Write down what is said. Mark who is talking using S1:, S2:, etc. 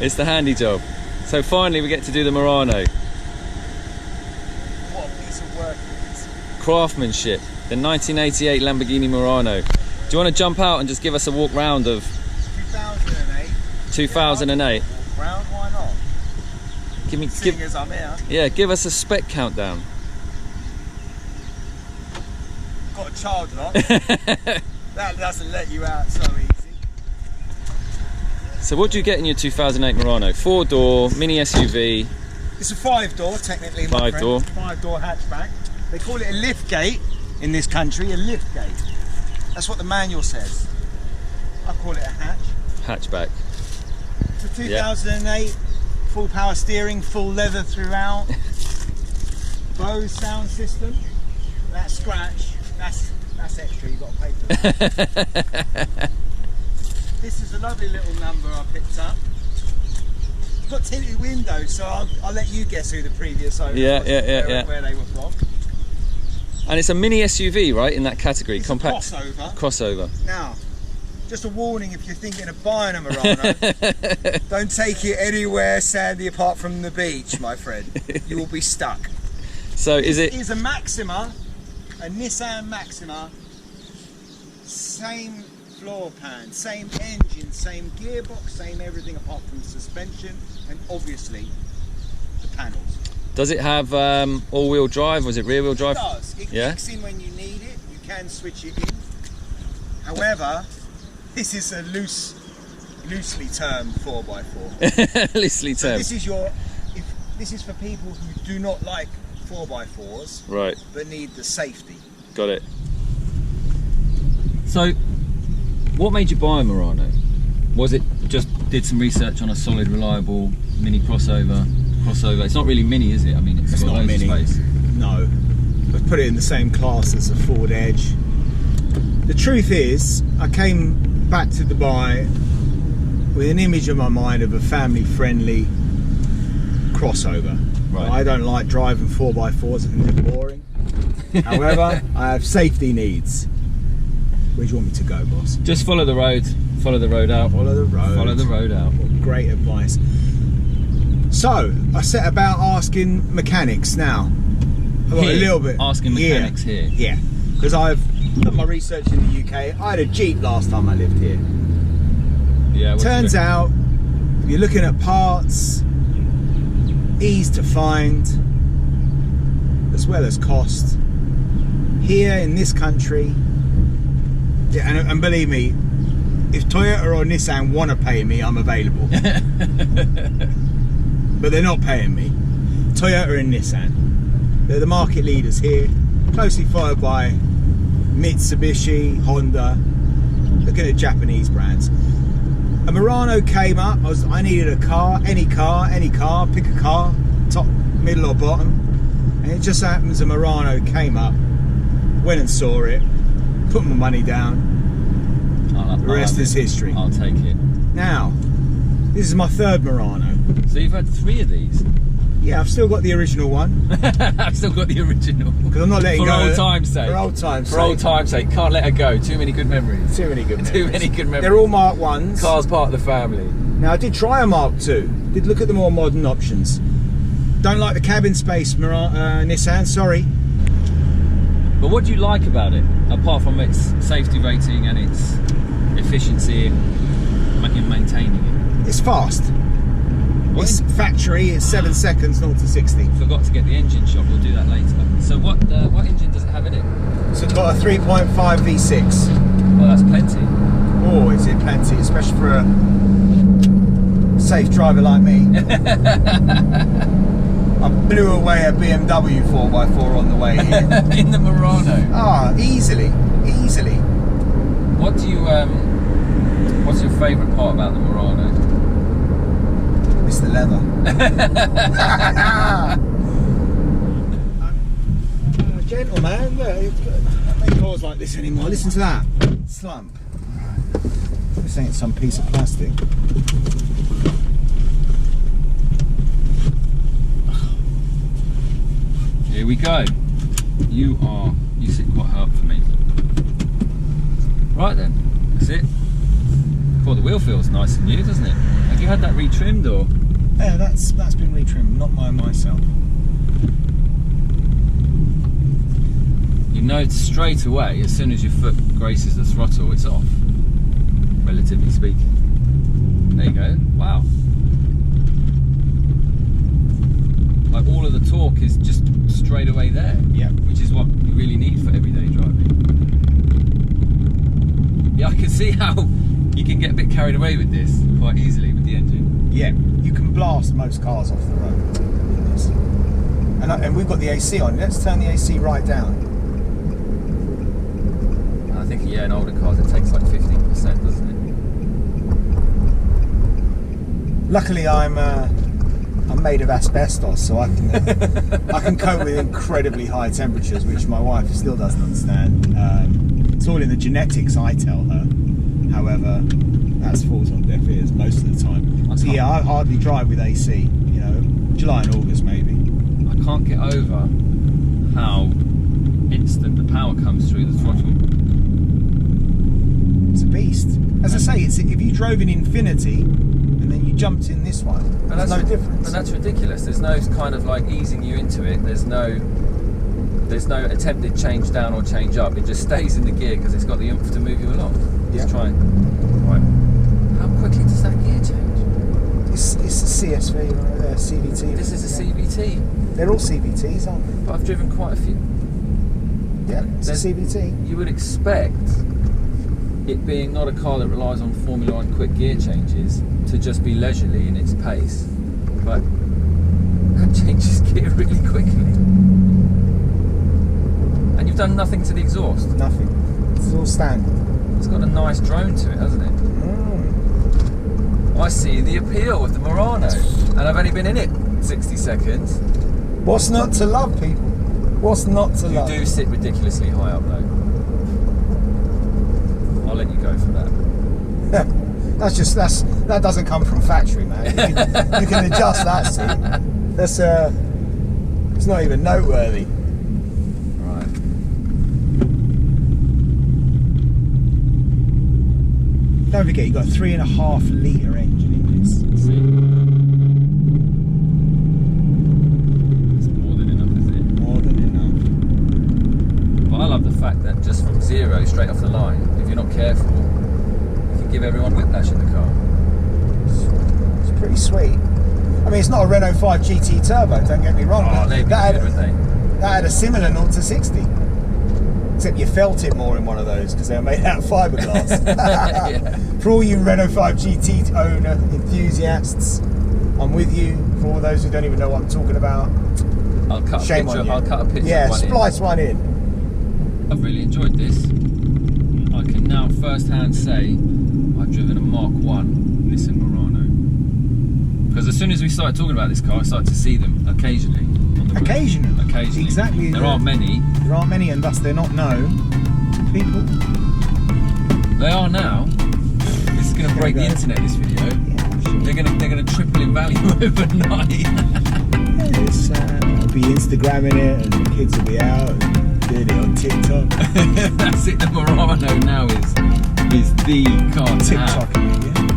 S1: It's the handy job. So finally we get to do the Murano.
S2: What a piece of work it is.
S1: Craftsmanship. The 1988 Lamborghini Murano. Do you want to jump out and just give us a walk round of
S2: 2008?
S1: 2008?
S2: Walk round, why not?
S1: Give,
S2: as I'm here.
S1: yeah, give us a spec countdown.
S2: Got a child lock. That doesn't let you out so easy.
S1: So what do you get in your 2008 Murano? 4-door, mini SUV.
S2: It's a 5-door, technically, my friend.
S1: 5-door.
S2: 5-door hatchback. They call it a lift gate in this country, a lift gate. That's what the manual says. I call it a hatch.
S1: Hatchback.
S2: It's a 2008, full power steering, full leather throughout. Bose sound system. That scratch, that's extra, you've got to pay for that. This is a lovely little number I picked up. It's got tinted windows, so I'll let you guess who the previous owner was, where they were from.
S1: And it's a mini SUV, right, in that category?
S2: It's
S1: compact
S2: a crossover.
S1: Crossover.
S2: Now, just a warning, if you're thinking of buying a Murano, don't take it anywhere sandy apart from the beach, my friend. You will be stuck.
S1: So is it?
S2: It is a Maxima, a Nissan Maxima, same floor pan, same engine, same gearbox, same everything apart from suspension and obviously the panels.
S1: Does it have all-wheel drive? Was it rear-wheel drive?
S2: It does. It kicks in when you need it. You can switch it in. However, this is a loosely termed 4x4.
S1: Loosely termed.
S2: So this is for people who do not like 4x4s,
S1: right,
S2: but need the safety.
S1: Got it. So, what made you buy a Murano? Was it just did some research on a solid, reliable mini crossover? It's not really mini, is it? I mean, it's got
S2: not
S1: loads
S2: mini.
S1: of space.
S2: No, I've put it in the same class as a Ford Edge. The truth is, I came back to Dubai with an image in my mind of a family-friendly crossover.
S1: Right.
S2: I don't like driving 4x4s, I think they're boring. However, I have safety needs. Where do you want me to go, boss?
S1: Just follow the road. Follow the road out.
S2: Follow the road.
S1: Follow the road out.
S2: What great advice. So, I set about asking mechanics now. I've got a little bit.
S1: Asking mechanics here.
S2: Yeah, because I've done my research in the UK. I had a Jeep last time I lived here.
S1: Yeah.
S2: Turns out, if you're looking at parts, ease to find, as well as cost, here in this country, yeah, and believe me, if Toyota or Nissan want to pay me, I'm available. But they're not paying me. Toyota and Nissan, they're the market leaders here, closely followed by Mitsubishi, Honda. Looking at Japanese brands. A Murano came up. I needed a car, any car, pick a car, top, middle or bottom, and it just happens a Murano came up. Went and saw it, put my money down. The rest is history.
S1: I'll take it.
S2: Now, this is my third Murano.
S1: So you've had 3 of these?
S2: Yeah, I've still got the original one.
S1: I've still got the original.
S2: Because I'm not letting
S1: for
S2: go.
S1: Old time's sake.
S2: For old time's sake.
S1: For old time's sake. Can't let her go. Too many good memories.
S2: Too many good memories.
S1: Too many good memories.
S2: They're all Mark 1s.
S1: Car's part of the family.
S2: Now, I did try a Mark 2. Did look at the more modern options. Don't like the cabin space, Nissan, sorry.
S1: But what do you like about it, apart from its safety rating and its efficiency in maintaining it?
S2: It's fast. It's factory, it's 7 seconds, 0 to 60.
S1: Forgot to get the engine shot, we'll do that later. So what engine does it have in it?
S2: So it's got a 3.5 V6.
S1: Oh, that's plenty.
S2: Oh, is it plenty, especially for a safe driver like me. I blew away a BMW 4x4 on the way here.
S1: In the Murano?
S2: Ah, easily.
S1: What do you, what's your favourite part about the Murano?
S2: It's the leather. Gentleman, look, I don't make cars like this anymore. Listen to that slump. This ain't some piece of plastic.
S1: Here we go. You sit quite hard for me. Right then, that's it. Well, the wheel feels nice and new, doesn't it? Have you had that retrimmed or?
S2: Yeah, that's been retrimmed, not by myself.
S1: You know straight away, as soon as your foot graces the throttle, it's off, relatively speaking. There you go. Wow. Like all of the torque is just straight away there.
S2: Yeah.
S1: Which is what you really need for everyday driving. Yeah, I can see how you can get a bit carried away with this quite easily with the engine.
S2: Yeah, you can blast most cars off the road in this. And we've got the AC on. Let's turn the AC right down.
S1: I think, yeah, in older cars it takes like 15%, doesn't it?
S2: Luckily, I'm made of asbestos, so I can cope with incredibly high temperatures, which my wife still doesn't understand. It's all in the genetics, I tell her. However, that falls on deaf ears most of the time. So yeah, I hardly drive with AC. You know, July and August maybe.
S1: I can't get over how instant the power comes through the throttle.
S2: It's a beast. As I say, if you drove in Infinity and then you jumped in this one, there's no difference.
S1: But that's ridiculous. There's no kind of like easing you into it. There's no attempted change down or change up. It just stays in the gear because it's got the oomph to move you along. Let's try. Right. How quickly does that gear change?
S2: It's a CSV, right there, CVT.
S1: This is a CVT.
S2: They're all CVTs, aren't they?
S1: But I've driven quite a few.
S2: Yeah, it's a CVT.
S1: You would expect it being not a car that relies on Formula One quick gear changes to just be leisurely in its pace, but that changes gear really quickly. And you've done nothing to the exhaust.
S2: Nothing. It's all standard.
S1: It's got a nice drone to it, hasn't it? I see the appeal with the Murano, and I've only been in it 60 seconds.
S2: What's not to love, people? What's not to love?
S1: You do sit ridiculously high up though. I'll let you go for that.
S2: that doesn't come from factory, man. You can adjust that seat. That's it's not even noteworthy.
S1: Right.
S2: Don't forget, you've got a 3.5 litre engine in this.
S1: Let's see. It's more than enough, is it?
S2: More than enough.
S1: But I love the fact that just from zero straight off the line, if you're not careful, you can give everyone whiplash in the car.
S2: It's pretty sweet. I mean, it's not a Renault 5 GT Turbo, don't get me wrong.
S1: Oh, they'd be good, wouldn't they?
S2: That had a similar 0 to 60. Except you felt it more in one of those because they were made out of fiberglass.
S1: Yeah.
S2: For all you Renault 5 GT owner enthusiasts, I'm with you. For all those who don't even know what I'm talking about,
S1: I'll cut
S2: shame on you.
S1: I'll cut a picture
S2: Yeah,
S1: of one
S2: splice one in.
S1: I've really enjoyed this. I can now first-hand say I've driven a Mark 1 Nissan Murano. Because as soon as we started talking about this car, I started to see them occasionally. On the road.
S2: Occasionally.
S1: Exactly. There aren't many.
S2: There aren't many, and thus they're not known. People.
S1: They are now. This is going to break the internet. This video.
S2: Yeah, sure.
S1: They're going to triple in value overnight.
S2: I'll be Instagramming it, and the kids will be out and doing it on TikTok.
S1: That's it. The Murano now is the car to have.
S2: TikTok, yeah.